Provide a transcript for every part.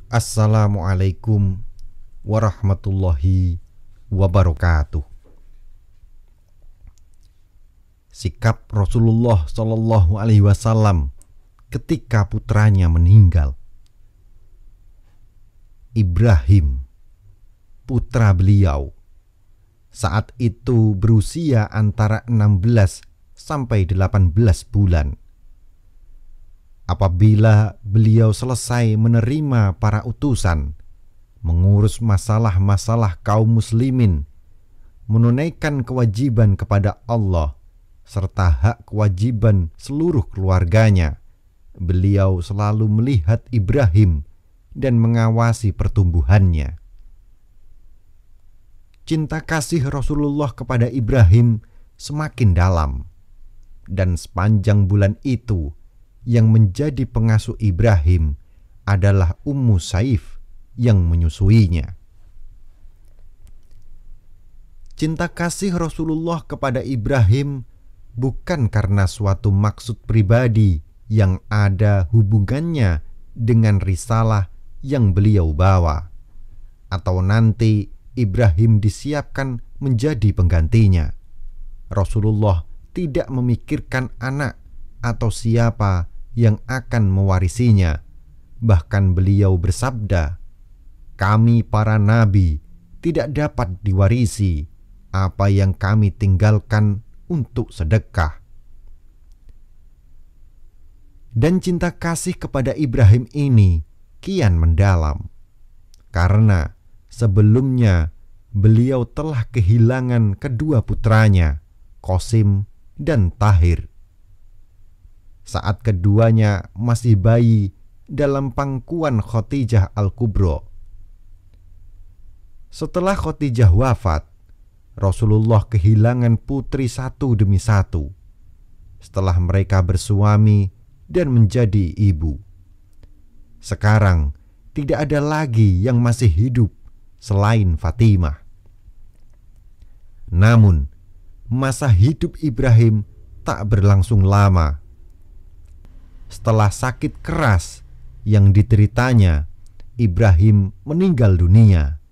Assalamualaikum warahmatullahi wabarakatuh. Sikap Rasulullah Shallallahu Alaihi Wasallam ketika putranya meninggal. Ibrahim, putra beliau, saat itu berusia antara 16 sampai 18 bulan. Apabila beliau selesai menerima para utusan, mengurus masalah-masalah kaum muslimin, menunaikan kewajiban kepada Allah, serta hak kewajiban seluruh keluarganya, beliau selalu melihat Ibrahim dan mengawasi pertumbuhannya. Cinta kasih Rasulullah kepada Ibrahim semakin dalam, dan sepanjang bulan itu yang menjadi pengasuh Ibrahim adalah Ummu Saif yang menyusuinya. Cinta kasih Rasulullah kepada Ibrahim bukan karena suatu maksud pribadi yang ada hubungannya dengan risalah yang beliau bawa, atau nanti Ibrahim disiapkan menjadi penggantinya. Rasulullah tidak memikirkan anak atau siapa yang akan mewarisinya. Bahkan beliau bersabda, "Kami para nabi tidak dapat diwarisi apa yang kami tinggalkan untuk sedekah." Dan cinta kasih kepada Ibrahim ini kian mendalam, karena sebelumnya beliau telah kehilangan kedua putranya, Qasim dan Tahir, saat keduanya masih bayi dalam pangkuan Khadijah Al-Kubra. Setelah Khadijah wafat, Rasulullah kehilangan putri satu demi satu setelah mereka bersuami dan menjadi ibu. Sekarang tidak ada lagi yang masih hidup selain Fatimah. Namun, masa hidup Ibrahim tak berlangsung lama. Setelah sakit keras yang dideritanya, Ibrahim meninggal dunia.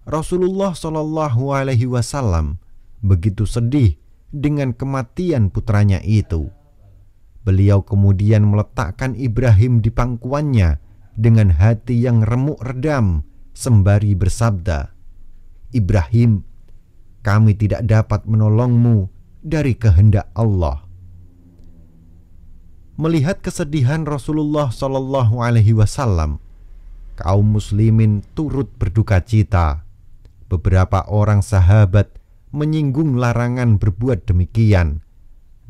Rasulullah Shallallahu Alaihi Wasallam begitu sedih dengan kematian putranya itu. Beliau kemudian meletakkan Ibrahim di pangkuannya dengan hati yang remuk redam sembari bersabda, "Ibrahim, kami tidak dapat menolongmu dari kehendak Allah." Melihat kesedihan Rasulullah Shallallahu Alaihi Wasallam, kaum muslimin turut berduka cita. Beberapa orang sahabat menyinggung larangan berbuat demikian.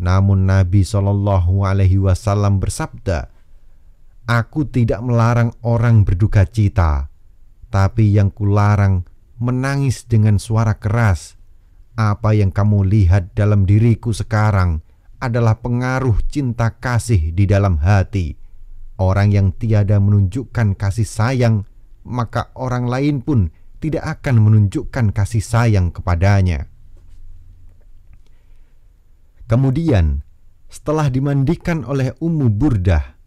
Namun Nabi Shallallahu Alaihi Wasallam bersabda, "Aku tidak melarang orang berduka cita, tapi yang kularang menangis dengan suara keras. Apa yang kamu lihat dalam diriku sekarang adalah pengaruh cinta kasih di dalam hati. Orang yang tiada menunjukkan kasih sayang, maka orang lain pun tidak akan menunjukkan kasih sayang kepadanya." Kemudian, setelah dimandikan oleh Ummu Burdah,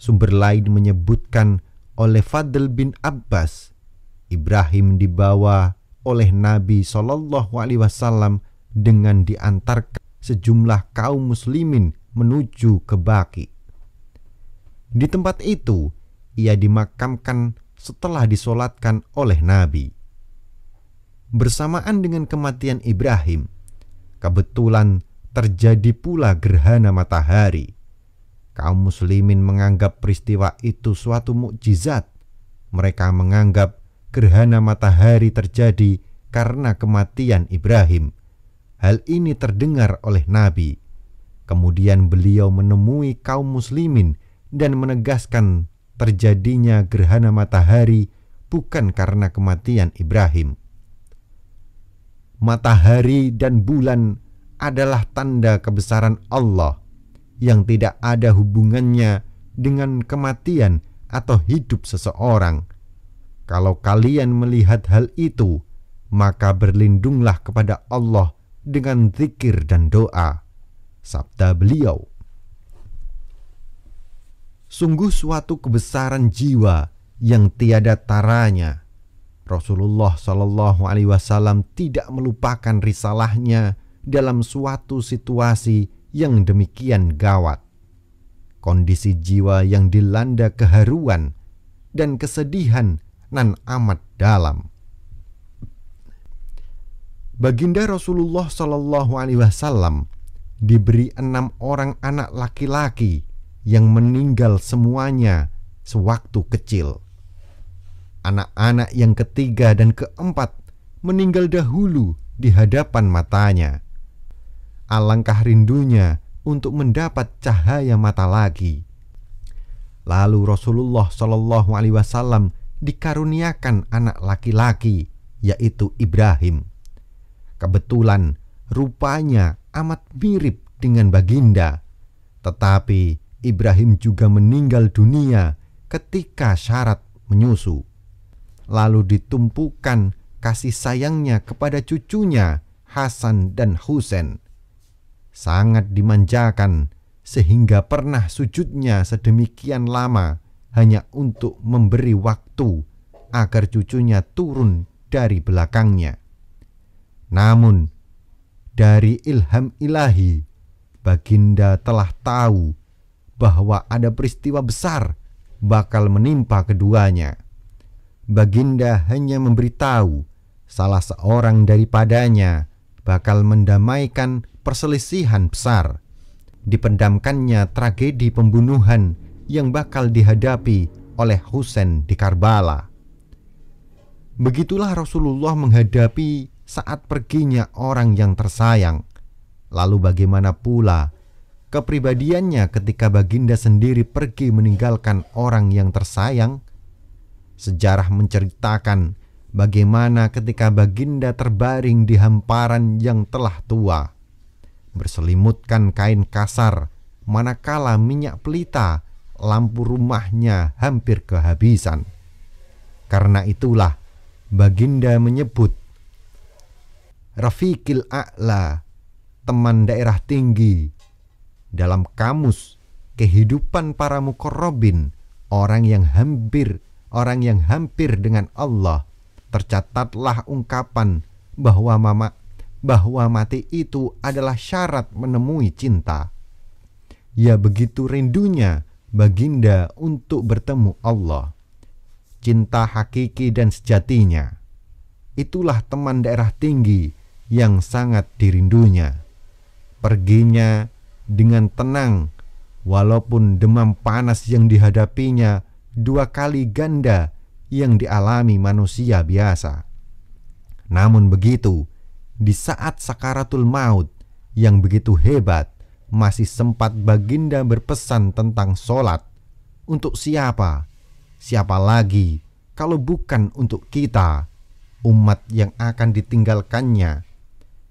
sumber lain menyebutkan oleh Fadl bin Abbas, Ibrahim dibawa oleh Nabi Shallallahu Alaihi Wasallam dengan diantarkan sejumlah kaum muslimin menuju ke Baqi. Di tempat itu, ia dimakamkan setelah disolatkan oleh Nabi. Bersamaan dengan kematian Ibrahim, kebetulan terjadi pula gerhana matahari. Kaum muslimin menganggap peristiwa itu suatu mukjizat. Mereka menganggap gerhana matahari terjadi karena kematian Ibrahim. Hal ini terdengar oleh Nabi. Kemudian beliau menemui kaum muslimin dan menegaskan terjadinya gerhana matahari bukan karena kematian Ibrahim. Matahari dan bulan adalah tanda kebesaran Allah yang tidak ada hubungannya dengan kematian atau hidup seseorang. Kalau kalian melihat hal itu, maka berlindunglah kepada Allah dengan zikir dan doa, sabda beliau. Sungguh suatu kebesaran jiwa yang tiada taranya. Rasulullah Shallallahu Alaihi Wasallam tidak melupakan risalahnya dalam suatu situasi yang demikian gawat. Kondisi jiwa yang dilanda keharuan dan kesedihan nan amat dalam. Baginda Rasulullah Shallallahu Alaihi Wasallam diberi 6 orang anak laki-laki yang meninggal semuanya sewaktu kecil. Anak-anak yang ketiga dan keempat meninggal dahulu di hadapan matanya. Alangkah rindunya untuk mendapat cahaya mata lagi. Lalu Rasulullah Shallallahu Alaihi Wasallam dikaruniakan anak laki-laki, yaitu Ibrahim. Kebetulan rupanya amat mirip dengan baginda, tetapi Ibrahim juga meninggal dunia ketika syarat menyusu. Lalu ditumpukan kasih sayangnya kepada cucunya Hasan dan Husain. Sangat dimanjakan sehingga pernah sujudnya sedemikian lama hanya untuk memberi waktu agar cucunya turun dari belakangnya. Namun dari ilham ilahi, baginda telah tahu bahwa ada peristiwa besar bakal menimpa keduanya. Baginda hanya memberitahu salah seorang daripadanya bakal mendamaikan perselisihan besar. Dipendamkannya tragedi pembunuhan yang bakal dihadapi oleh Husain di Karbala. Begitulah Rasulullah menghadapi saat perginya orang yang tersayang. Lalu bagaimana pula kepribadiannya ketika baginda sendiri pergi meninggalkan orang yang tersayang? Sejarah menceritakan bagaimana ketika baginda terbaring di hamparan yang telah tua, berselimutkan kain kasar, manakala minyak pelita lampu rumahnya hampir kehabisan. Karena itulah baginda menyebut Rafiqil A'la, teman daerah tinggi. Dalam kamus kehidupan para muqarrabin, orang yang hampir dengan Allah, tercatatlah ungkapan bahwa mati itu adalah syarat menemui cinta. Ya, begitu rindunya baginda untuk bertemu Allah, cinta hakiki dan sejatinya. Itulah teman daerah tinggi yang sangat dirindunya. Perginya dengan tenang, walaupun demam panas yang dihadapinya 2 kali ganda yang dialami manusia biasa. Namun begitu, di saat sakaratul maut yang begitu hebat, masih sempat baginda berpesan tentang sholat. Untuk siapa? Siapa lagi kalau bukan untuk kita, umat yang akan ditinggalkannya.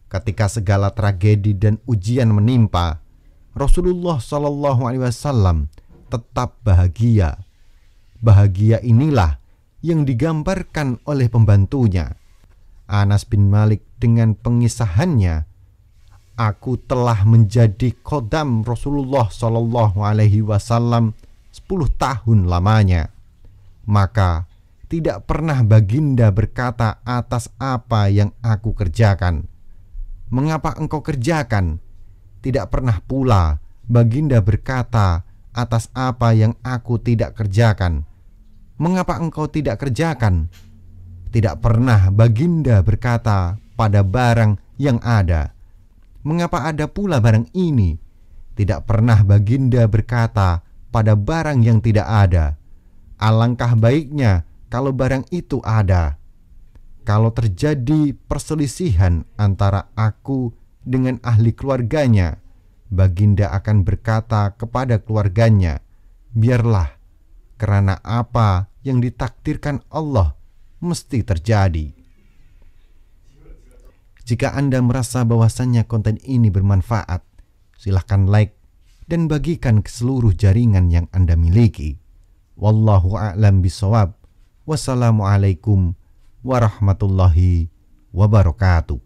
Ketika segala tragedi dan ujian menimpa, Rasulullah Shallallahu Alaihi Wasallam tetap bahagia. Bahagia inilah yang digambarkan oleh pembantunya, Anas bin Malik, dengan pengisahannya, "Aku telah menjadi khodam Rasulullah Shallallahu Alaihi Wasallam 10 tahun lamanya. Maka tidak pernah baginda berkata atas apa yang aku kerjakan, 'Mengapa engkau kerjakan?' Tidak pernah pula baginda berkata atas apa yang aku tidak kerjakan, 'Mengapa engkau tidak kerjakan?' Tidak pernah baginda berkata pada barang yang ada, 'Mengapa ada pula barang ini?' Tidak pernah baginda berkata pada barang yang tidak ada, 'Alangkah baiknya kalau barang itu ada.' Kalau terjadi perselisihan antara aku dengan ahli keluarganya, baginda akan berkata kepada keluarganya, 'Biarlah, karena apa yang ditakdirkan Allah mesti terjadi.' Jika Anda merasa bahwasannya konten ini bermanfaat, silahkan like dan bagikan ke seluruh jaringan yang Anda miliki. Wallahu a'lam bishawab. Wassalamualaikum warahmatullahi wabarakatuh.